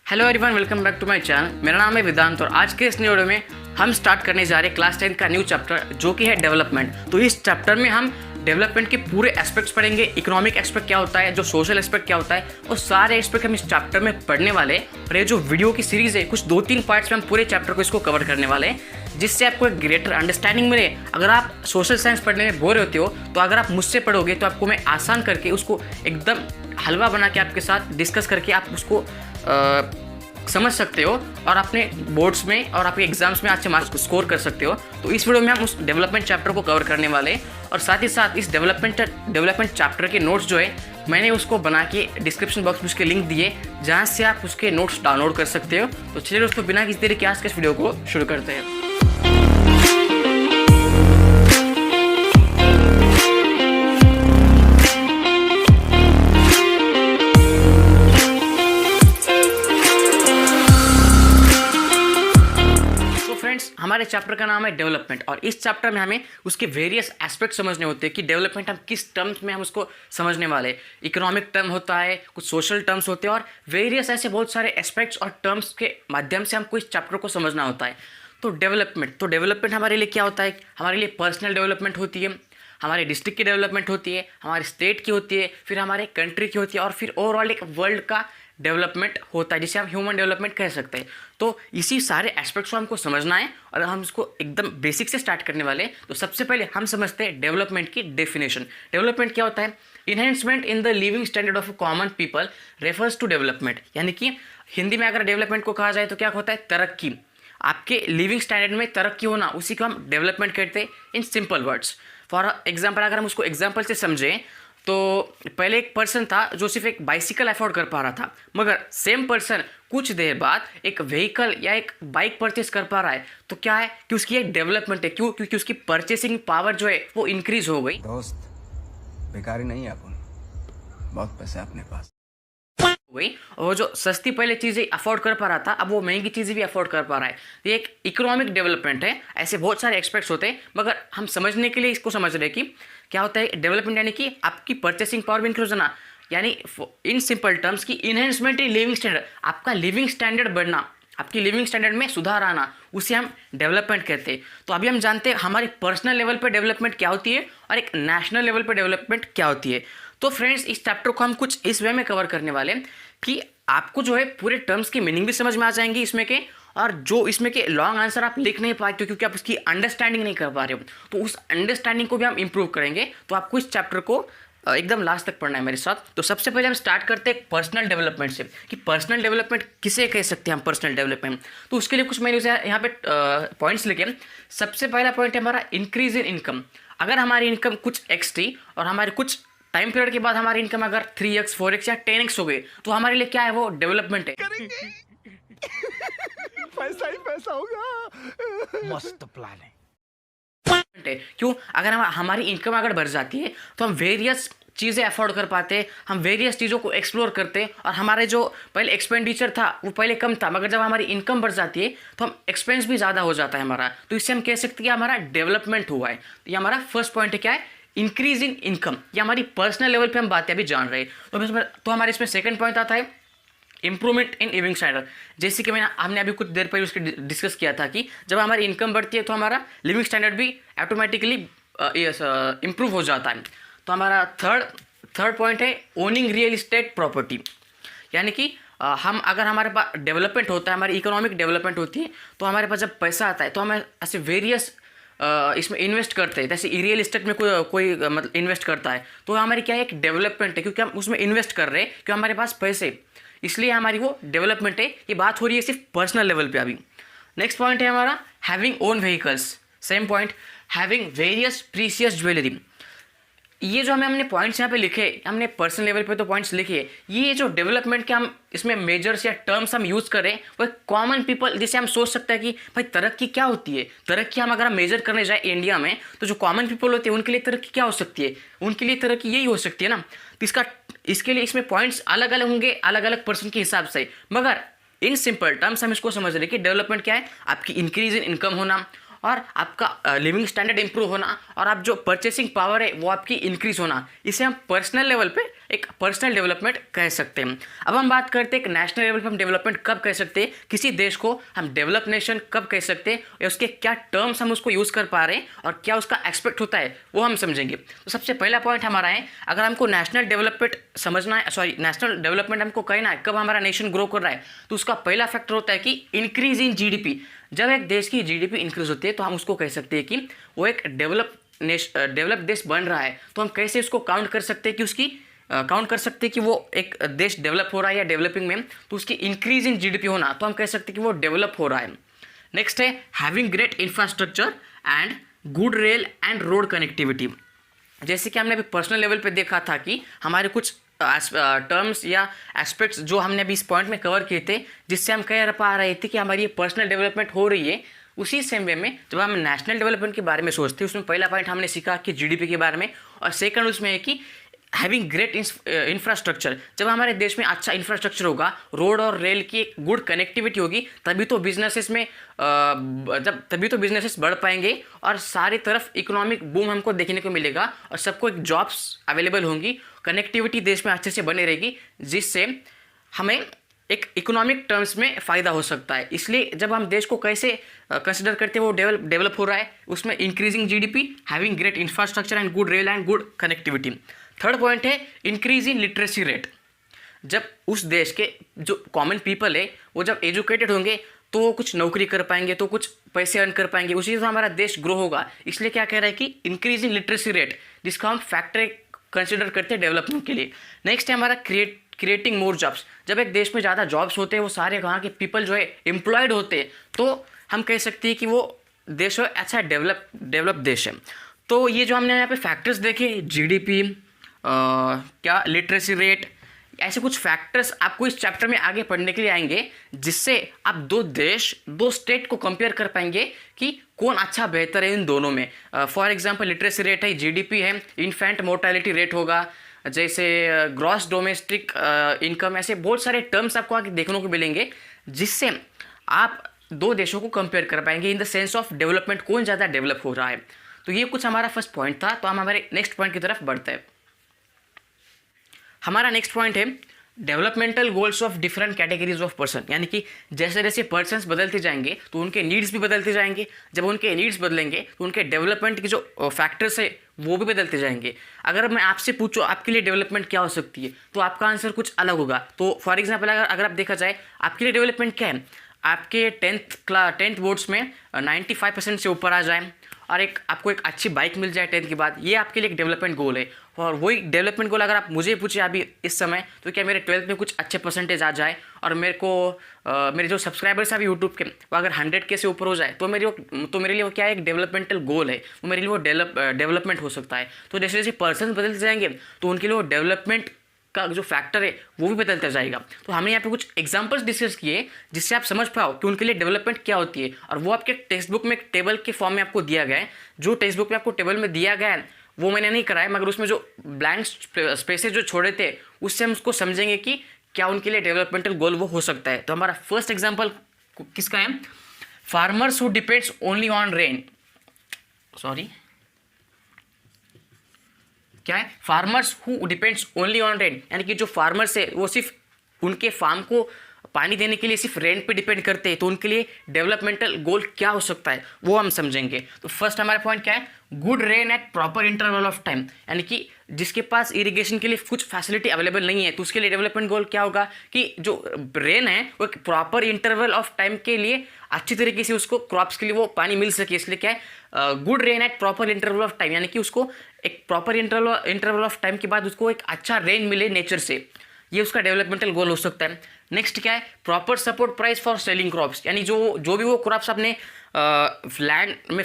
Hello everyone, welcome back to my channel. मेरा नाम है वेदांत और आज के इस वीडियो में हम स्टार्ट करने जा रहे हैं क्लास 10 का न्यू चैप्टर जो कि है डेवलपमेंट। तो इस चैप्टर में हम डेवलपमेंट के पूरे एस्पेक्ट्स पढ़ेंगे। इकोनॉमिक एस्पेक्ट क्या होता है, जो सोशल एस्पेक्ट क्या होता है, वो सारे एस्पेक्ट हम इस चैप्टर में पढ़ने वाले हैं। और ये जो वीडियो की सीरीज़ है, कुछ 2-3 पार्ट्स में हम पूरे चैप्टर को इसको कवर करने वाले हैं, जिससे आपको एक ग्रेटर अंडरस्टैंडिंग मिले। अगर आप सोशल साइंस पढ़ने में बोर होते हो तो अगर आप मुझसे पढ़ोगे तो आपको मैं आसान करके उसको एकदम हलवा बना के आपके साथ डिस्कस करके आप उसको समझ सकते हो और अपने बोर्ड्स में और आपके एग्जाम्स में अच्छे मार्क्स स्कोर कर सकते हो। तो इस वीडियो में हम उस डेवलपमेंट चैप्टर को कवर करने वाले हैं और साथ ही साथ इस डेवलपमेंट चैप्टर के नोट्स जो है मैंने उसको बना के डिस्क्रिप्शन बॉक्स में उसके लिंक दिए, जहाँ से आप उसके नोट्स डाउनलोड कर सकते हो। तो चलिए दोस्तों, बिना किसी देरी के आज के इस वीडियो को शुरू करते हैं। हमारे चैप्टर का नाम है डेवलपमेंट और इस चैप्टर में हमें उसके वेरियस एस्पेक्ट समझने होते हैं कि डेवलपमेंट हम किस टर्म्स में हम उसको समझने वाले। इकोनॉमिक टर्म होता है, कुछ सोशल टर्म्स होते हैं और वेरियस ऐसे बहुत सारे एस्पेक्ट्स और टर्म्स के माध्यम से हमको इस चैप्टर को समझना होता है। तो डेवलपमेंट हमारे लिए क्या होता है? हमारे लिए पर्सनल डेवलपमेंट होती है, हमारे डिस्ट्रिक्ट की डेवलपमेंट होती है, हमारे स्टेट की होती है, फिर हमारे कंट्री की होती है और फिर ओवरऑल एक वर्ल्ड का डेवलपमेंट होता है, जिसे हम ह्यूमन डेवलपमेंट कह सकते हैं। तो इसी सारे एस्पेक्ट्स को हमको समझना है और हम इसको एकदम बेसिक से स्टार्ट करने वाले हैं। तो सबसे पहले हम समझते हैं डेवलपमेंट की डेफिनेशन। डेवलपमेंट क्या होता है? Enhancement in the living standard of common people refers to development. यानी कि हिंदी में अगर डेवलपमेंट को कहा जाए तो क्या होता है? तरक्की। आपके लिविंग स्टैंडर्ड में तरक्की होना, उसी को हम डेवलपमेंट कहते हैं in simple words. For example, अगर हम उसको एग्जाम्पल से समझें तो पहले एक पर्सन था जो सिर्फ एक बाइसिकल अफोर्ड कर पा रहा था, मगर सेम पर्सन कुछ देर बाद एक व्हीकल या एक बाइक परचेस कर पा रहा है। तो क्या है कि उसकी एक डेवलपमेंट है। क्यों? क्योंकि उसकी परचेसिंग पावर जो है वो इंक्रीज हो गई। दोस्त बेकारी नहीं है, अपन बहुत पैसे अपने पास वही, और जो सस्ती पहले चीज़ें अफोर्ड कर पा रहा था, अब वो महंगी चीज़ें भी अफोर्ड कर पा रहा है। ये एक इकोनॉमिक डेवलपमेंट है। ऐसे बहुत सारे एक्सपेक्ट्स होते हैं, मगर हम समझने के लिए इसको समझ रहे हैं कि क्या होता है डेवलपमेंट। यानी कि आपकी परचेसिंग पावर भी इंक्रीज होना, यानी इन सिंपल टर्म्स की इन्हेंसमेंट इन लिविंग स्टैंडर्ड, आपका लिविंग स्टैंडर्ड बढ़ना, आपकी लिविंग स्टैंडर्ड में सुधार आना, उसे हम डेवलपमेंट कहते हैं। तो अभी हम जानते हैं हमारी पर्सनल लेवल पर डेवलपमेंट क्या होती है और एक नेशनल लेवल पर डेवलपमेंट क्या होती है। तो फ्रेंड्स, इस चैप्टर को हम कुछ इस वे में कवर करने वाले हैं कि आपको जो है पूरे टर्म्स की मीनिंग भी समझ में आ जाएंगी इसमें के, और जो इसमें के लॉन्ग आंसर आप लिख नहीं पाते क्योंकि आप उसकी अंडरस्टैंडिंग नहीं कर पा रहे हो, तो उस अंडरस्टैंडिंग को भी हम इंप्रूव करेंगे। तो आपको इस चैप्टर को एकदम लास्ट तक पढ़ना है मेरे साथ। तो सबसे पहले हम स्टार्ट करते हैं पर्सनल डेवलपमेंट से कि पर्सनल डेवलपमेंट किसे कह सकते हैं हम पर्सनल डेवलपमेंट। तो उसके लिए कुछ मैंने यहाँ पे पॉइंट्स लिखे। सबसे पहला पॉइंट है हमारा इंक्रीज इन इनकम। अगर हमारी इनकम कुछ एक्स थी और हमारे कुछ टाइम पीरियड के बाद हमारी इनकम अगर 3x 4x या 10x हो गई, तो हमारे लिए क्या है? वो डेवलपमेंट है। पैसा ही पैसा होगा। मस्त प्लान है। क्यों? अगर हमारी इनकम अगर बढ़ जाती है तो हम वेरियस चीज़ें अफोर्ड कर पाते हैं, हम वेरियस चीज़ों को एक्सप्लोर करते हैं और हमारे जो पहले एक्सपेंडिचर था वो पहले कम था, मगर जब हमारी इनकम बढ़ जाती है तो हम एक्सपेंस भी ज़्यादा हो जाता है हमारा। तो इससे हम कह सकते हैं कि हमारा डेवलपमेंट हुआ है। तो ये हमारा फर्स्ट पॉइंट है, क्या है? Increase in income. ये हमारी पर्सनल लेवल पे हम बातें अभी जान रहे हैं। तो हमारे इसमें सेकंड पॉइंट आता है इंप्रूवमेंट इन लिविंग स्टैंडर्ड। जैसे कि हमने अभी कुछ देर पहले उसके डिस्कस किया था कि जब हमारी इनकम बढ़ती है तो हमारा लिविंग स्टैंडर्ड भी ऑटोमेटिकली इम्प्रूव हो जाता है। तो हमारा थर्ड पॉइंट है ओनिंग रियल इस्टेट प्रॉपर्टी। यानी कि हम अगर हमारे पास डेवलपमेंट होता है, हमारी इकोनॉमिक डेवलपमेंट होती है, तो हमारे पास जब पैसा आता है तो हमें ऐसे वेरियस इसमें इन्वेस्ट करते हैं। जैसे रियल इस्टेट में कोई मतलब इन्वेस्ट करता है तो हमारी क्या है? एक डेवलपमेंट है, क्योंकि हम उसमें इन्वेस्ट कर रहे हैं, क्योंकि हमारे पास पैसे, इसलिए हमारी वो डेवलपमेंट है। ये बात हो रही है सिर्फ पर्सनल लेवल पे अभी। नेक्स्ट पॉइंट है हमारा having own vehicles. Same point, having various precious jewellery. ये जो हमने पॉइंट्स यहाँ पे लिखे, हमने पर्सनल लेवल पे तो पॉइंट्स लिखे, ये जो डेवलपमेंट के हम इसमें मेजर्स या टर्म्स हम यूज़ करें वो कॉमन पीपल, जैसे हम सोच सकते हैं कि भाई तरक्की क्या होती है। तरक्की हम अगर मेजर करने जाए इंडिया में तो जो कॉमन पीपल होते हैं उनके लिए तरक्की क्या हो सकती है? उनके लिए तरक्की यही हो सकती है ना। तो इसके लिए इसमें पॉइंट्स अलग अलग होंगे अलग अलग पर्सन के हिसाब से, मगर इन सिंपल टर्म्स हम इसको समझ रहे हैं कि डेवलपमेंट क्या है? आपकी इंक्रीज इन इनकम होना और आपका लिविंग स्टैंडर्ड इंप्रूव होना और आप जो परचेसिंग पावर है वो आपकी इंक्रीज होना, इसे हम पर्सनल लेवल पे एक पर्सनल डेवलपमेंट कह सकते हैं। अब हम बात करते हैं कि नेशनल लेवल पर हम डेवलपमेंट कब कह सकते हैं, किसी देश को हम डेवलप नेशन कब कह सकते हैं, या उसके क्या टर्म्स हम उसको यूज़ कर पा रहे हैं और क्या उसका एक्सपेक्ट होता है वो हम समझेंगे। तो सबसे पहला पॉइंट हमारा है, अगर हमको नेशनल डेवलपमेंट समझना है, नेशनल डेवलपमेंट हमको कहना है कब हमारा नेशन ग्रो कर रहा है, तो उसका पहला फैक्टर होता है कि इंक्रीज इन जीडीपी। जब एक देश की जीडीपी इंक्रीज होती है तो हम उसको कह सकते हैं कि वो एक डेवलप देश बन रहा है। तो हम कैसे उसको काउंट कर सकते हैं कि उसकी काउंट कर सकते हैं कि वो एक देश डेवलप हो रहा है या डेवलपिंग में, तो उसकी इंक्रीज इन जीडीपी होना, तो हम कह सकते हैं कि वो डेवलप हो रहा है। नेक्स्ट है having great infrastructure and good rail and road connectivity. जैसे कि हमने अभी पर्सनल लेवल पे देखा था कि हमारे कुछ टर्म्स या एस्पेक्ट्स जो हमने अभी इस पॉइंट में कवर किए थे, जिससे हम कह पा रहे थे कि हमारी ये पर्सनल डेवलपमेंट हो रही है। उसी सेम वे में जब हम नेशनल डेवलपमेंट के बारे में सोचते हैं, उसमें पहला पॉइंट हमने सीखा कि जीडीपी के बारे में, और सेकंड उसमें है कि हैविंग ग्रेट इंफ्रास्ट्रक्चर। जब हमारे देश में अच्छा इंफ्रास्ट्रक्चर होगा, रोड और रेल की एक गुड कनेक्टिविटी होगी, तभी तो बिजनेसेस में तभी तो बिजनेसेस बढ़ पाएंगे और सारी तरफ इकोनॉमिक बूम हमको देखने को मिलेगा और सबको एक जॉब्स अवेलेबल होंगी। कनेक्टिविटी देश में अच्छे से बनी रहेगी, जिससे हमें एक इकोनॉमिक टर्म्स में फ़ायदा हो सकता है। इसलिए जब हम देश को कैसे कंसिडर करते हैं वो डेवलप हो रहा है, उसमें increasing GDP, having great infrastructure and good rail and good connectivity. Third point है इंक्रीज इन लिटरेसी रेट। जब उस देश के जो कॉमन पीपल है वो जब एजुकेटेड होंगे तो वो कुछ नौकरी कर पाएंगे, तो कुछ पैसे अर्न कर पाएंगे, उसी से हमारा देश ग्रो होगा। इसलिए क्या कह रहा है कि इंक्रीज इन लिटरेसी रेट, जिसका हम फैक्टर कंसिडर करते हैं डेवलपमेंट के लिए। नेक्स्ट है हमारा क्रिएटिंग मोर जॉब्स। जब एक देश में ज़्यादा जॉब्स होते हैं, वो सारे वहाँ के पीपल जो है एम्प्लॉयड होते हैं, तो हम कह सकते हैं कि वो देश अच्छा डेवलप देश है। तो ये जो हमने यहाँ पे फैक्टर्स देखे, जीडीपी, क्या लिटरेसी रेट, ऐसे कुछ फैक्टर्स आपको इस चैप्टर में आगे पढ़ने के लिए आएंगे, जिससे आप दो स्टेट को कंपेयर कर पाएंगे कि कौन अच्छा बेहतर है इन दोनों में। फॉर एग्जांपल लिटरेसी रेट है, जीडीपी है, इन्फेंट मोर्टेलिटी रेट होगा, जैसे ग्रॉस डोमेस्टिक इनकम, ऐसे बहुत सारे टर्म्स आपको आगे देखने को मिलेंगे, जिससे आप दो देशों को कंपेयर कर पाएंगे in the sense of development, कौन ज़्यादा डेवलप हो रहा है। तो ये कुछ हमारा फर्स्ट पॉइंट था। तो हम हमारे नेक्स्ट पॉइंट की तरफ बढ़ते हैं। हमारा नेक्स्ट पॉइंट है developmental goals of different categories of person. यानी कि जैसे जैसे पर्सन्स बदलते जाएंगे तो उनके नीड्स भी बदलते जाएंगे। जब उनके नीड्स बदलेंगे तो उनके डेवलपमेंट के जो फैक्टर्स है वो भी बदलते जाएंगे। अगर मैं आपसे पूछूं आपके लिए डेवलपमेंट क्या हो सकती है, तो आपका आंसर कुछ अलग होगा। तो फॉर एग्जाम्पल अगर आप देखा जाए आपके लिए डेवलपमेंट क्या है, आपके टेंथ बोर्ड्स में 95% से ऊपर आ जाए और आपको एक अच्छी बाइक मिल जाए 10th के बाद, ये आपके लिए एक डेवलपमेंट गोल है। और वही डेवलपमेंट गोल अगर आप मुझे पूछे अभी इस समय, तो क्या मेरे 12th में कुछ अच्छे परसेंटेज आ जाए और मेरे जो सब्सक्राइबर्स हैं अभी यूट्यूब के, वो अगर 100K से ऊपर हो जाए, तो मेरे लिए वो क्या है, एक डेवलपमेंटल गोल है। वो मेरे लिए वो डेवलपमेंट हो सकता है। तो जैसे जैसे पर्सन बदलते जाएंगे तो उनके लिए वो डेवलपमेंट का जो फैक्टर है वो भी बदलता जाएगा। तो हमने यहाँ पे कुछ एग्जांपल्स डिस्कस किए जिससे आप समझ पाओ कि उनके लिए डेवलपमेंट क्या होती है। और वो आपके टेक्स्ट बुक में एक टेबल के फॉर्म में आपको दिया गया है। जो टेक्स्ट बुक में आपको टेबल में दिया गया है वो मैंने नहीं कराया, मगर उसमें जो ब्लैंक स्पेसेस जो छोड़े थे उससे हम उसको समझेंगे कि क्या उनके लिए डेवलपमेंटल गोल वो हो सकता है। तो हमारा फर्स्ट एग्जाम्पल किसका है, farmers who depends only on rain. क्या है, farmers who depends only on rain. यानी कि जो फार्मर्स है वो सिर्फ उनके फार्म को पानी देने के लिए सिर्फ रेन पे डिपेंड करते हैं, तो उनके लिए डेवलपमेंटल गोल क्या हो सकता है वो हम समझेंगे। तो फर्स्ट हमारा पॉइंट क्या है, good rain at proper interval of time. यानी कि जिसके पास इरिगेशन के लिए कुछ फैसिलिटी अवेलेबल नहीं है, तो उसके लिए डेवलपमेंट गोल क्या होगा कि जो रेन है वो एक प्रॉपर इंटरवल ऑफ टाइम के लिए अच्छी तरीके से उसको क्रॉप्स के लिए वो पानी मिल सके। इसलिए क्या है, good rain at proper interval of time, यानी कि उसको एक प्रॉपर इंटरवल ऑफ टाइम के बाद उसको एक अच्छा रेन मिले नेचर से, ये उसका डेवलपमेंटल गोल हो सकता है। नेक्स्ट क्या है, proper support price for selling crops. यानी जो भी वो क्रॉप्स अपने लैंड में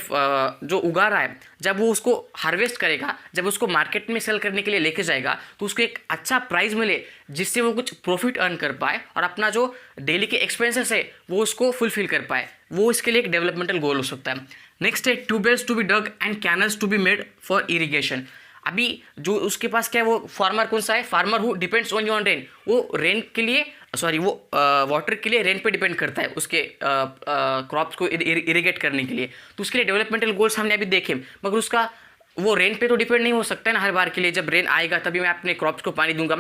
जो उगा रहा है, जब वो उसको हार्वेस्ट करेगा, जब उसको मार्केट में सेल करने के लिए लेके जाएगा, तो उसको एक अच्छा प्राइस मिले जिससे वो कुछ प्रॉफिट अर्न कर पाए और अपना जो डेली के एक्सपेंसेस है वो उसको फुलफिल कर पाए। वो इसके लिए एक डेवलपमेंटल गोल हो सकता है। नेक्स्ट है tubewells to be dug and canals to be made for irrigation. अभी जो उसके पास क्या है, वो फार्मर कौन सा है, farmer who depends only on rain. वो रेन के लिए वो वाटर के लिए रेन पे डिपेंड करता है उसके क्रॉप्स को इरिगेट करने के लिए। तो उसके लिए डेवलपमेंटल गोल्स हमने अभी देखे, मगर उसका वो रेन पे तो डिपेंड नहीं हो सकता है ना हर बार के लिए, जब रेन आएगा तभी मैं अपने क्रॉप्स को पानी दूंगा।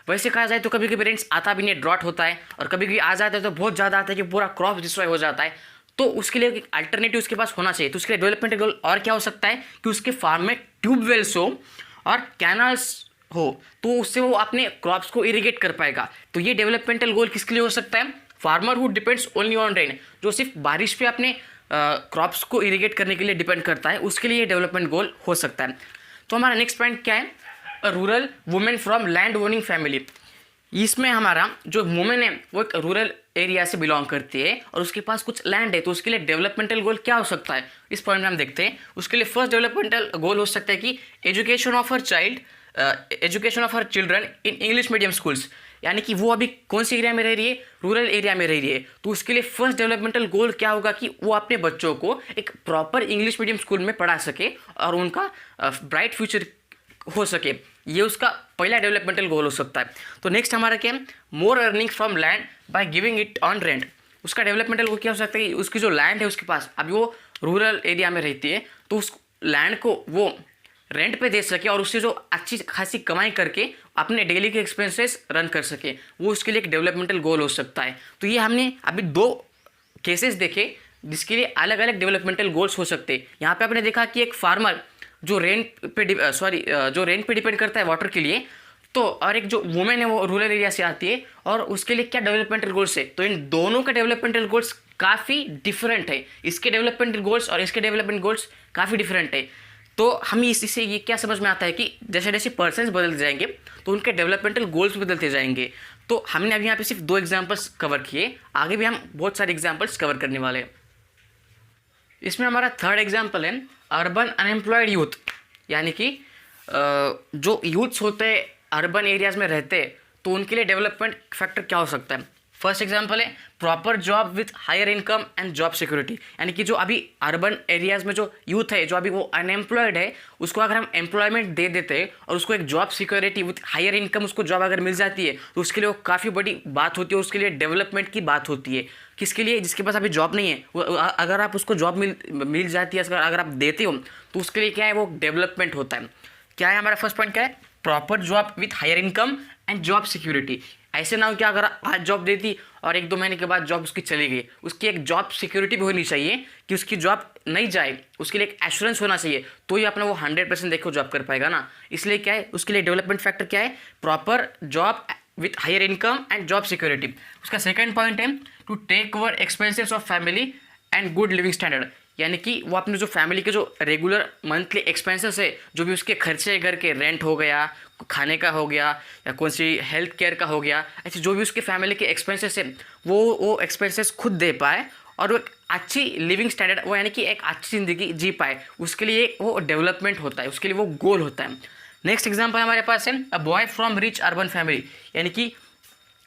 वैसे कहा जाए तो कभी कभी रेन आता भी नहीं, ड्रॉट होता है, और कभी कभी आ जाता है तो बहुत ज़्यादा आता है कि पूरा क्रॉप डिस्ट्रॉय हो जाता है। तो उसके लिए एक अल्टरनेटिव उसके पास होना चाहिए। तो उसके लिए डेवलपमेंट गोल और क्या हो सकता है कि उसके फार्म में ट्यूबवेल्स हो और कैनाल्स हो, तो उससे वो अपने क्रॉप्स को इरिगेट कर पाएगा। तो ये डेवलपमेंटल गोल किसके लिए हो सकता है? Farmer who depends only on rain, जो सिर्फ बारिश पे अपने क्रॉप्स को इरिगेट करने के लिए डिपेंड करता है, उसके लिए ये डेवलपमेंट गोल हो सकता है। तो हमारा नेक्स्ट पॉइंट क्या है? Rural women from land owning family. इसमें हमारा जो वुमेन है वो एक रूरल एरिया से बिलोंग करती है और उसके पास कुछ लैंड है, तो उसके लिए डेवलपमेंटल गोल क्या हो सकता है, इस पॉइंट में हम देखते हैं। उसके लिए फर्स्ट डेवलपमेंटल गोल हो सकता है कि education of her children in English medium schools, यानी कि वो अभी कौन से एरिया में रह रही है? रूरल एरिया में रह रही है। तो उसके लिए फर्स्ट डेवलपमेंटल गोल क्या होगा कि वो अपने बच्चों को एक प्रॉपर इंग्लिश मीडियम स्कूल में पढ़ा सके और उनका ब्राइट फ्यूचर हो सके। ये उसका पहला डेवलपमेंटल गोल हो सकता है। तो नेक्स्ट हमारा क्या है? More earning from land by giving it on rent. उसका डेवलपमेंटल गोल क्या हो सकता है कि उसकी जो लैंड है उसके पास, अभी वो रूरल एरिया में रहती है, तो उस लैंड को वो रेंट पे दे सके और उससे जो अच्छी खासी कमाई करके अपने डेली के एक्सपेंसेस रन कर सके, वो उसके लिए एक डेवलपमेंटल गोल हो सकता है। तो ये हमने अभी 2 केसेस देखे जिसके लिए अलग अलग डेवलपमेंटल गोल्स हो सकते हैं। यहाँ पे आपने देखा कि एक फार्मर जो रेन पे डिपेंड करता है वाटर के लिए, तो और एक जो वुमेन है वो रूरल एरिया से आती है और उसके लिए क्या डेवलपमेंटल गोल्स है। तो इन दोनों के डेवलपमेंटल गोल्स काफ़ी डिफरेंट है, इसके डेवलपमेंटल गोल्स और इसके डेवलपमेंट गोल्स काफ़ी डिफरेंट है। तो हम इससे ये क्या समझ में आता है कि जैसे जैसे पर्सन्स बदलते जाएंगे तो उनके डेवलपमेंटल गोल्स बदलते जाएंगे। तो हमने अभी यहाँ पे सिर्फ 2 एग्जाम्पल्स कवर किए, आगे भी हम बहुत सारे एग्जाम्पल्स कवर करने वाले हैं। इसमें हमारा थर्ड एग्जाम्पल है अर्बन अनएम्प्लॉयड यूथ, यानी कि जो यूथ्स होते हैं अर्बन एरियाज़ में रहते हैं, तो उनके लिए डेवलपमेंट फैक्टर क्या हो सकता है। फर्स्ट एग्जांपल है proper job with higher income and job security, यानी कि जो अभी अर्बन एरियाज़ में जो यूथ है जो अभी वो अनएम्प्लॉयड है, उसको अगर हम एम्प्लॉयमेंट दे देते हैं और उसको एक job security with higher income उसको जॉब अगर मिल जाती है, तो उसके लिए वो काफ़ी बड़ी बात होती है, उसके लिए डेवलपमेंट की बात होती है। किसके लिए? जिसके पास अभी जॉब नहीं है, वो अगर आप उसको जॉब मिल जाती है, अगर आप देते हो, तो उसके लिए क्या है? वो डेवलपमेंट होता है। क्या है हमारा फर्स्ट पॉइंट? क्या है? Proper job with higher income and job security. ऐसे ना हो कि अगर आज जॉब देती और 1-2 महीने के बाद जॉब उसकी चली गई, उसकी एक जॉब सिक्योरिटी भी होनी चाहिए कि उसकी जॉब नहीं जाए, उसके लिए एक एश्योरेंस होना चाहिए, तो ही अपना वो 100% देखो जॉब कर पाएगा ना। इसलिए क्या है? उसके लिए डेवलपमेंट फैक्टर क्या है? Proper job with higher income and job security. उसका सेकंड पॉइंट है to take over expenses of family and good living standard, यानी कि वो अपने जो फैमिली के जो रेगुलर मंथली एक्सपेंसेस है, जो भी उसके खर्चे है, घर के रेंट हो गया, खाने का हो गया, या कौन सी हेल्थ केयर का हो गया, ऐसे जो भी उसके फैमिली के एक्सपेंसेस है वो एक्सपेंसेस खुद दे पाए और वो एक अच्छी लिविंग स्टैंडर्ड, वो यानी कि एक अच्छी ज़िंदगी जी पाए, उसके लिए वो डेवलपमेंट होता है, उसके लिए वो गोल होता है। नेक्स्ट एग्जाम्पल हमारे पास है a boy from rich urban family, यानी कि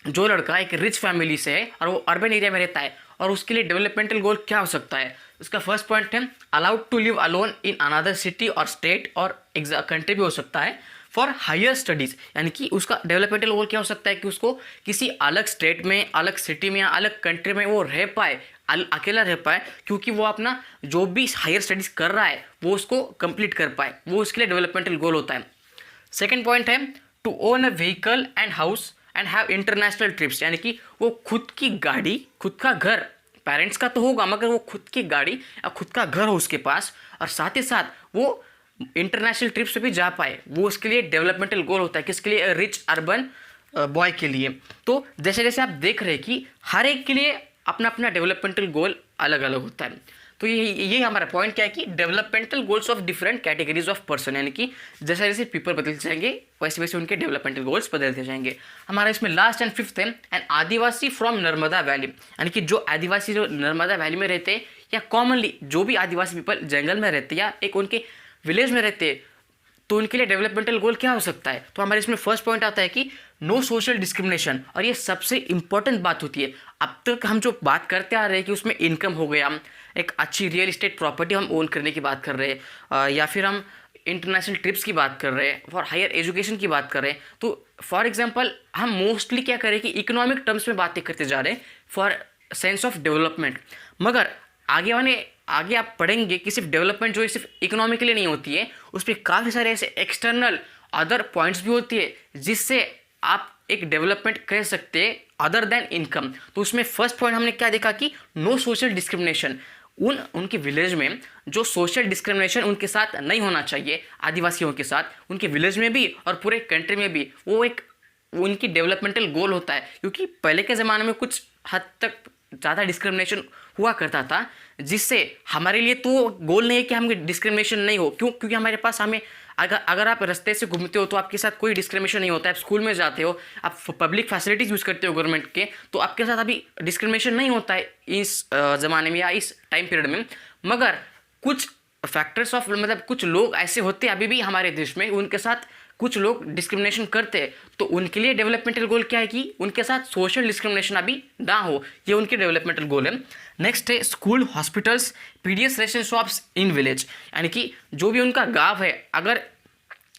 जो लड़का एक रिच फैमिली से है और वो अर्बन एरिया में रहता है, और उसके लिए डेवलपमेंटल गोल क्या हो सकता है। उसका फर्स्ट पॉइंट है allowed to live alone in another city और स्टेट और कंट्री भी हो सकता है फॉर हायर स्टडीज़, यानी कि उसका डेवलपमेंटल गोल क्या हो सकता है कि उसको किसी अलग स्टेट में, अलग सिटी में या अलग कंट्री में वो रह पाए, अकेला रह पाए, क्योंकि वो अपना जो भी हायर स्टडीज़ कर रहा है वो उसको कंप्लीट कर पाए, वो उसके लिए डेवलपमेंटल गोल होता है। सेकेंड पॉइंट है to own a vehicle and house and have international trips, यानी कि वो खुद की गाड़ी, खुद का घर, पेरेंट्स का तो होगा मगर वो खुद की गाड़ी या खुद का घर हो उसके पास, और साथ ही साथ वो इंटरनेशनल ट्रिप्स पे भी जा पाए, वो उसके लिए डेवलपमेंटल गोल होता है। किसके लिए? रिच अर्बन बॉय के लिए। तो जैसे जैसे आप देख रहे हैं कि हर एक के लिए अपना अपना डेवलपमेंटल गोल अलग अलग होता है। तो ये हमारा पॉइंट क्या है कि developmental goals of different categories of person, यानी कि जैसे जैसे पीपल बदलते जाएंगे वैसे वैसे उनके डेवलपमेंटल गोल्स बदलते जाएंगे। हमारा इसमें लास्ट एंड फिफ्थ है an Adivasi from Narmada valley, यानी कि जो आदिवासी जो नर्मदा वैली में रहते हैं या कॉमनली जो भी आदिवासी पीपल जंगल में रहते हैं या एक उनके विलेज में रहते हैं, तो उनके लिए डेवलपमेंटल गोल क्या हो सकता है। तो हमारे इसमें फर्स्ट पॉइंट आता है कि नो सोशल डिस्क्रिमिनेशन, और ये सबसे इंपॉर्टेंट बात होती है। अब तक हम जो बात करते आ रहे हैं कि उसमें इनकम हो गया, एक अच्छी रियल इस्टेट प्रॉपर्टी हम ओन करने की बात कर रहे हैं, या फिर हम इंटरनेशनल ट्रिप्स की बात कर रहे हैं, फॉर हायर एजुकेशन की बात कर रहे हैं। तो फॉर एग्जांपल हम मोस्टली क्या करें कि इकोनॉमिक टर्म्स में बातें करते जा रहे हैं फॉर सेंस ऑफ डेवलपमेंट, मगर आगे आने आगे आप पढ़ेंगे कि सिर्फ डेवलपमेंट जो है सिर्फ इकोनॉमिकली नहीं होती है, उस पर काफ़ी सारे ऐसे एक्सटर्नल अदर पॉइंट्स भी होती है जिससे आप एक डेवलपमेंट कह सकते हैं अदर देन इनकम। तो उसमें फर्स्ट पॉइंट हमने क्या देखा कि नो सोशल डिस्क्रिमिनेशन। उनके विलेज में जो सोशल डिस्क्रिमिनेशन उनके साथ नहीं होना चाहिए, आदिवासियों के साथ, उनके विलेज में भी और पूरे कंट्री में भी, वो एक उनकी डेवलपमेंटल गोल होता है। क्योंकि पहले के ज़माने में कुछ हद तक ज़्यादा डिस्क्रिमिनेशन हुआ करता था, जिससे हमारे लिए तो गोल नहीं है कि हम डिस्क्रिमिनेशन नहीं हो। क्योंकि हमारे पास हमें अगर आप रास्ते से घूमते हो तो आपके साथ कोई डिस्क्रिमिनेशन नहीं होता है। आप स्कूल में जाते हो, आप पब्लिक फैसिलिटीज़ यूज़ करते हो गवर्नमेंट के, तो आपके साथ अभी डिस्क्रिमिनेशन नहीं होता है इस ज़माने में या इस टाइम पीरियड में। मगर कुछ फैक्टर्स ऑफ मतलब कुछ लोग ऐसे होते हैं अभी भी हमारे देश में, उनके साथ कुछ लोग डिस्क्रिमिनेशन करते हैं। तो उनके लिए डेवलपमेंटल गोल क्या है कि उनके साथ सोशल डिस्क्रिमिनेशन अभी ना हो, ये उनके डेवलपमेंटल गोल है। नेक्स्ट है school, hospitals, PDS ration shops in village. यानी कि जो भी उनका गांव है, अगर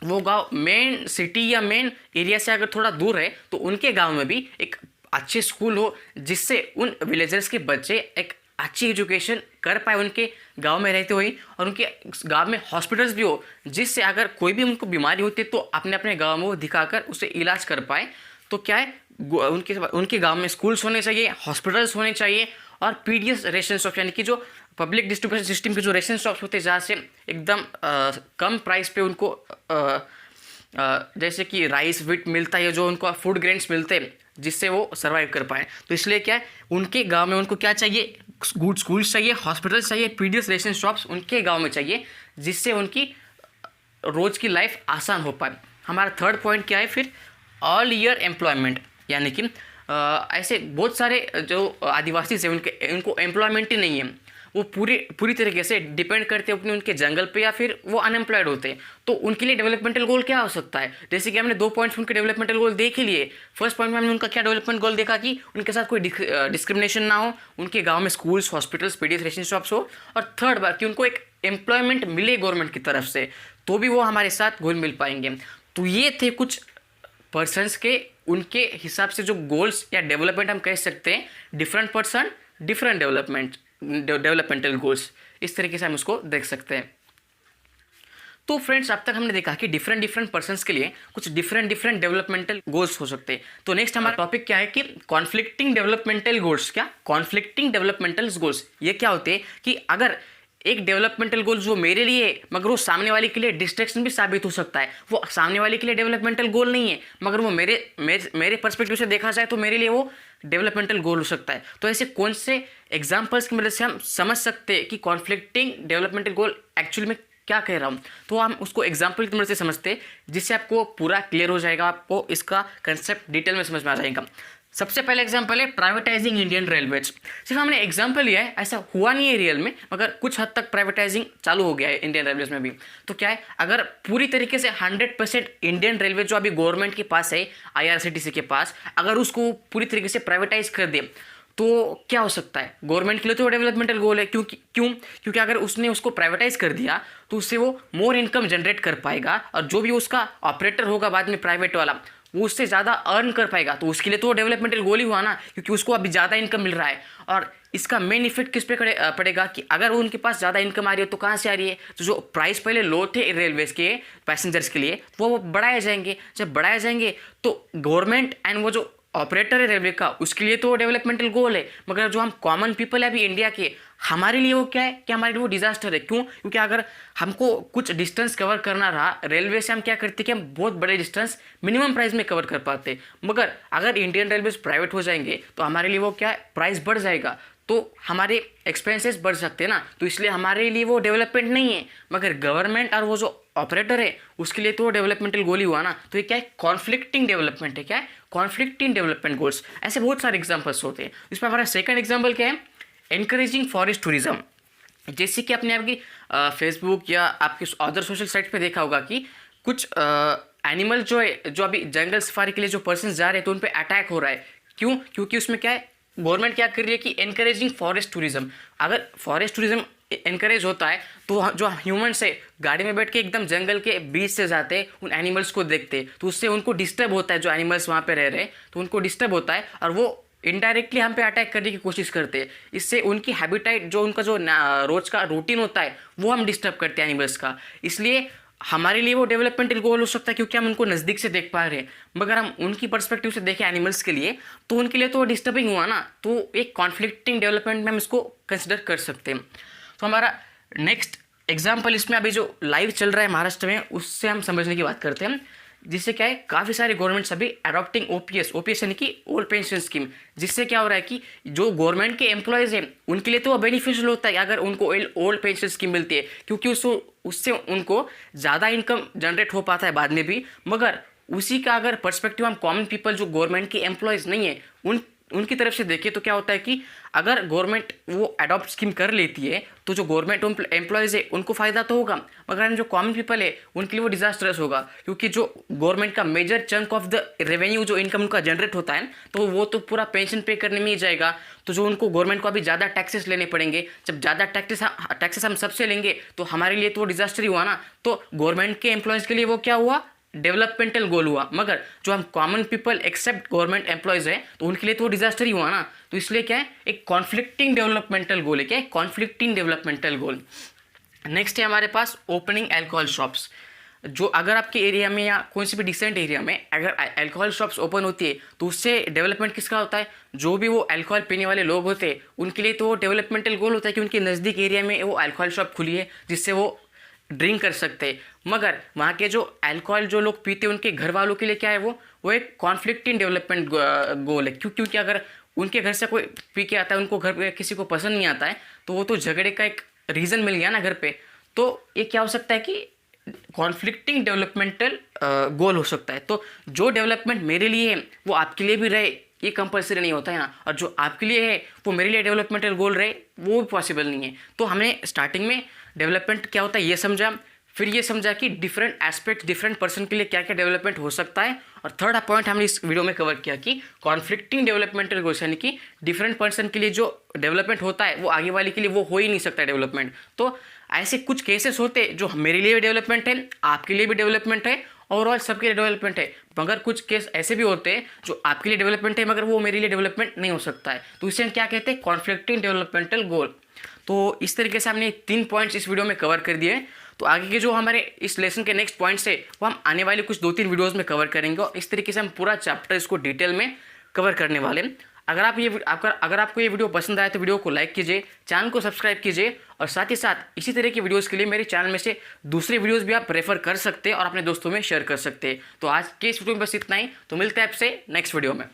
वो गांव मेन सिटी या मेन एरिया से अगर थोड़ा दूर है, तो उनके गांव में भी एक अच्छे स्कूल हो जिससे उन विलेजर्स के बच्चे एक अच्छी एजुकेशन कर पाए उनके गांव में रहते हुए, और उनके गांव में हॉस्पिटल्स भी हो जिससे अगर कोई भी उनको बीमारी होती है तो अपने अपने गांव में वो दिखाकर उसे इलाज कर पाए। तो क्या है, उनके गांव में स्कूल्स होने चाहिए, हॉस्पिटल्स होने चाहिए, और पीडीएस रेशन शॉप यानी कि जो पब्लिक डिस्ट्रीब्यूशन सिस्टम के जो रेशन शॉप्स होते हैं जहाँ से एकदम कम प्राइस पे उनको जैसे कि राइस व्हीट मिलता है, जो उनको फूड ग्रेन्स मिलते हैं जिससे वो सर्वाइव कर पाए। तो इसलिए क्या है, उनके गांव में उनको क्या चाहिए, गुड स्कूल्स चाहिए, हॉस्पिटल्स चाहिए, पीडीएस रेशन शॉप्स उनके गांव में चाहिए जिससे उनकी रोज़ की लाइफ आसान हो पाए। हमारा थर्ड पॉइंट क्या है फिर, ऑल ईयर एम्प्लॉयमेंट। यानी कि ऐसे बहुत सारे जो आदिवासी हैं उनको एम्प्लॉयमेंट ही नहीं है, वो पूरी तरीके से डिपेंड करते हैं अपने उनके जंगल पे, या फिर वो अनएम्प्लॉयड होते हैं। तो उनके लिए डेवलपमेंटल गोल क्या हो सकता है, जैसे कि हमने 2 पॉइंट्स उनके डेवलपमेंटल गोल देख ही लिए। फर्स्ट पॉइंट में हमने उनका क्या डेवलपमेंट गोल देखा कि उनके साथ कोई डिस्क्रिमिनेशन ना हो, उनके गाँव में schools, hospitals, PDS ration shops हो, और थर्ड बार कि उनको एक एम्प्लॉयमेंट मिले गवर्नमेंट की तरफ से, तो भी वो हमारे साथ घुल मिल पाएंगे। तो ये थे कुछ पर्सन्स के उनके हिसाब से जो गोल्स या डेवलपमेंट हम कह सकते हैं, different person different developmental goals, इस तरीके से हम उसको देख सकते हैं। तो फ्रेंड्स, अब तक हमने देखा कि डिफरेंट पर्सन्स के लिए कुछ डिफरेंट डेवलपमेंटल गोल्स हो सकते हैं। तो नेक्स्ट हमारा टॉपिक क्या है कि कॉन्फ्लिक्टिंग डेवलपमेंटल गोल्स। क्या कॉन्फ्लिक्टिंग डेवलपमेंटल गोल्स, ये क्या होते हैं कि अगर एक डेवलपमेंटल गोल जो मेरे लिए है मगर वो सामने वाले के लिए डिस्ट्रैक्शन भी साबित हो सकता है, वो सामने वाले के लिए डेवलपमेंटल गोल नहीं है मगर वो मेरे पर्सपेक्टिव से देखा जाए तो मेरे लिए वो डेवलपमेंटल गोल हो सकता है। तो ऐसे कौन से एग्जांपल्स की मदद से हम समझ सकते हैं कि कॉन्फ्लिक्टिंग डेवलपमेंटल गोल एक्चुअली में क्या कह रहा हूँ, तो हम उसको एग्जाम्पल की मदद से समझते हैं जिससे आपको पूरा क्लियर हो जाएगा, आपको इसका कंसेप्ट डिटेल में समझ में आ जाएगा। सबसे पहले एग्जांपल है प्राइवेटाइजिंग इंडियन रेलवेज। सिर्फ हमने एग्जांपल लिया है, ऐसा हुआ नहीं है रियल में, मगर कुछ हद तक प्राइवेटाइजिंग चालू हो गया है इंडियन रेलवेज में भी। तो क्या है, अगर पूरी तरीके से 100% इंडियन रेलवे जो अभी गवर्नमेंट के पास है, IRCTC के पास, अगर उसको पूरी तरीके से प्राइवेटाइज कर दे तो क्या हो सकता है, गवर्नमेंट के लिए तो डेवलपमेंटल गोल है। क्योंकि अगर उसने उसको प्राइवेटाइज कर दिया तो उससे वो मोर इनकम जनरेट कर पाएगा, और जो भी उसका ऑपरेटर होगा बाद में प्राइवेट वाला, वो उससे ज़्यादा अर्न कर पाएगा। तो उसके लिए तो डेवलपमेंटल गोल ही हुआ ना, क्योंकि उसको अभी ज़्यादा इनकम मिल रहा है। और इसका मेन इफेक्ट किस पे पड़ेगा कि अगर उनके पास ज़्यादा इनकम आ रही है तो कहाँ से आ रही है, तो जो प्राइस पहले लो थे रेलवेज़ के पैसेंजर्स के लिए वो बढ़ाए जाएंगे। जब बढ़ाए जाएंगे तो गवर्नमेंट एंड वो जो ऑपरेटर है रेलवे का, उसके लिए तो डेवलपमेंटल गोल है, मगर जो हम कॉमन पीपल है अभी इंडिया के, हमारे लिए वो क्या है कि हमारे लिए वो डिजास्टर है। क्योंकि अगर हमको कुछ डिस्टेंस कवर करना रहा रेलवे से, हम क्या करते कि हम बहुत बड़े डिस्टेंस मिनिमम प्राइस में कवर कर पाते, मगर अगर इंडियन रेलवे प्राइवेट हो जाएंगे तो हमारे लिए वो क्या है, प्राइस बढ़ जाएगा, तो हमारे एक्सपेंसेस बढ़ सकते हैं ना। तो इसलिए हमारे लिए वो डेवलपमेंट नहीं है, मगर गवर्नमेंट और वो जो ऑपरेटर है उसके लिए तो डेवलपमेंटल गोल ही हुआ ना। तो ये क्या है, कॉन्फ्लिक्टिंग डेवलपमेंट है। क्या है, कॉन्फ्लिक्टिंग डेवलपमेंट गोल्स। ऐसे बहुत सारे एग्जाम्पल्स होते हैं। इसमें हमारा सेकंड एग्जाम्पल क्या है, एनकरेजिंग फॉरेस्ट टूरिज्म। जैसे कि अपने आपकी फेसबुक या आपके अदर सोशल साइट पे देखा होगा कि कुछ एनिमल जो है, जो अभी जंगल सफारी के लिए जो पर्सन जा रहे हैं तो उन पर अटैक हो रहा है। क्योंकि उसमें क्या है, गवर्नमेंट क्या कर रही है कि एनकरेजिंग फॉरेस्ट टूरिज्म। अगर फॉरेस्ट टूरिज्म एनकरेज होता है तो जो ह्यूमन्स है गाड़ी में बैठ के एकदम जंगल के बीच से जाते, उन एनिमल्स को देखते, तो उससे उनको डिस्टर्ब होता है, जो एनिमल्स वहाँ पे रह रहे हैं तो उनको डिस्टर्ब होता है, और वो इनडायरेक्टली हम पे अटैक करने की कोशिश करते हैं। इससे उनकी हैबिटाइट जो उनका जो रोज का रूटीन होता है वो हम डिस्टर्ब करते हैं एनिमल्स का। इसलिए हमारे लिए वो डेवलपमेंटल गोल हो सकता है क्योंकि हम उनको नज़दीक से देख पा रहे हैं, मगर हम उनकी पर्सपेक्टिव से देखें एनिमल्स के लिए तो उनके लिए तो डिस्टर्बिंग हुआ ना, तो एक कॉन्फ्लिक्टिंग डेवलपमेंट में हम इसको कंसिडर कर सकते हैं। तो हमारा नेक्स्ट एग्जाम्पल इसमें अभी जो लाइव चल रहा है महाराष्ट्र में उससे हम समझने की बात करते हैं, जिससे क्या है काफ़ी सारे गवर्नमेंट्स अभी अडॉप्टिंग ओपीएस यानी कि ओल्ड पेंशन स्कीम, जिससे क्या हो रहा है कि जो गवर्नमेंट के एम्प्लॉयज़ हैं उनके लिए तो वो बेनिफिशियल होता है अगर उनको ओल्ड पेंशन स्कीम मिलती है, क्योंकि उससे उनको ज़्यादा इनकम जनरेट हो पाता है बाद में भी। मगर उसी का अगर पर्सपेक्टिव हम कॉमन पीपल जो गवर्नमेंट के एम्प्लॉयज़ नहीं है उनकी तरफ से देखें तो क्या होता है कि अगर गवर्नमेंट वो अडॉप्ट स्कीम कर लेती है तो जो गवर्नमेंट एम्प्लॉयज़ है उनको फ़ायदा तो होगा, मगर जो कॉमन पीपल है उनके लिए वो डिजास्टरस होगा, क्योंकि जो गवर्नमेंट का major chunk of the revenue जो इनकम उनका जनरेट होता है तो वो तो पूरा पेंशन पे करने में ही जाएगा। तो जो उनको गवर्नमेंट को अभी ज़्यादा टैक्सेस लेने पड़ेंगे, जब ज़्यादा टैक्सेस हम सबसे लेंगे तो हमारे लिए तो वो डिजास्टर ही हुआ ना। तो गवर्नमेंट के एम्प्लॉयज़ के लिए वो क्या हुआ, डेवलपमेंटल गोल हुआ, मगर जो हम common people except government employees है तो उनके लिए तो वो डिजास्टर ही हुआ ना। तो इसलिए क्या है एक कॉन्फ्लिक्टिंग डेवलपमेंटल गोल है, क्या है कॉन्फ्लिक्टिंग डेवलपमेंटल गोल। नेक्स्ट है हमारे पास ओपनिंग अल्कोहल शॉप्स। जो अगर आपके एरिया में या कोई से भी डिसेंट एरिया में अगर अल्कोहल शॉप्स ओपन होती है तो उससे डेवलपमेंट किसका होता है, जो भी वो अल्कोहल पीने वाले लोग होते हैं उनके लिए तो वो डेवलपमेंटल गोल होता है कि उनके नज़दीक एरिया में वो अल्कोहल शॉप खुली है जिससे वो ड्रिंक कर सकते हैं। मगर वहाँ के जो अल्कोहल जो लोग पीते हैं उनके घर वालों के लिए क्या है वो एक कॉन्फ्लिक्टिंग डेवलपमेंट गोल है, क्योंकि अगर उनके घर से कोई पी के आता है उनको घर पे किसी को पसंद नहीं आता है तो वो तो झगड़े का एक रीज़न मिल गया ना घर पे। तो ये क्या हो सकता है कि कॉन्फ्लिक्टिंग डेवलपमेंटल गोल हो सकता है। तो जो डेवलपमेंट मेरे लिए है वो आपके लिए भी रहे ये कंपलसरी नहीं होता है ना, और जो आपके लिए है वो मेरे लिए डेवलपमेंटल गोल रहे वो भी पॉसिबल नहीं है। तो हमने स्टार्टिंग में डेवलपमेंट क्या होता है ये समझा, फिर ये समझा कि डिफरेंट एस्पेक्ट डिफरेंट पर्सन के लिए क्या क्या डेवलपमेंट हो सकता है, और थर्ड पॉइंट हमने इस वीडियो में कवर किया कि कॉन्फ्लिक्टिंग डेवलपमेंटल गोल्स यानी कि डिफरेंट पर्सन के लिए जो डेवलपमेंट होता है वो आगे वाले के लिए वो हो ही नहीं सकता डेवलपमेंट। तो ऐसे कुछ केसेस होते हैं जो मेरे लिए भी डेवलपमेंट है, आपके लिए भी डेवलपमेंट है, ओवरऑल सबके लिए डेवलपमेंट है, मगर कुछ केस ऐसे भी होते हैं जो आपके लिए डेवलपमेंट है मगर वो मेरे लिए डेवलपमेंट नहीं हो सकता है। तो इसे हम क्या कहते हैं, कॉन्फ्लिक्टिंग डेवलपमेंटल गोल। तो इस तरीके से हमने 3 पॉइंट्स इस वीडियो में कवर कर दिए। तो आगे के जो हमारे इस लेसन के नेक्स्ट पॉइंट्स है वो हम आने वाले कुछ 2-3 वीडियोस में कवर करेंगे, और इस तरीके से हम पूरा चैप्टर इसको डिटेल में कवर करने वाले हैं। अगर आपको ये वीडियो पसंद आए तो वीडियो को लाइक कीजिए, चैनल को सब्सक्राइब कीजिए, और साथ ही साथ इसी तरह की वीडियोस के लिए मेरे चैनल में से दूसरे वीडियोस भी आप रेफर कर सकते हैं और अपने दोस्तों में शेयर कर सकते हैं। तो आज के इस वीडियो में बस इतना ही, तो मिलते हैं आपसे नेक्स्ट वीडियो में।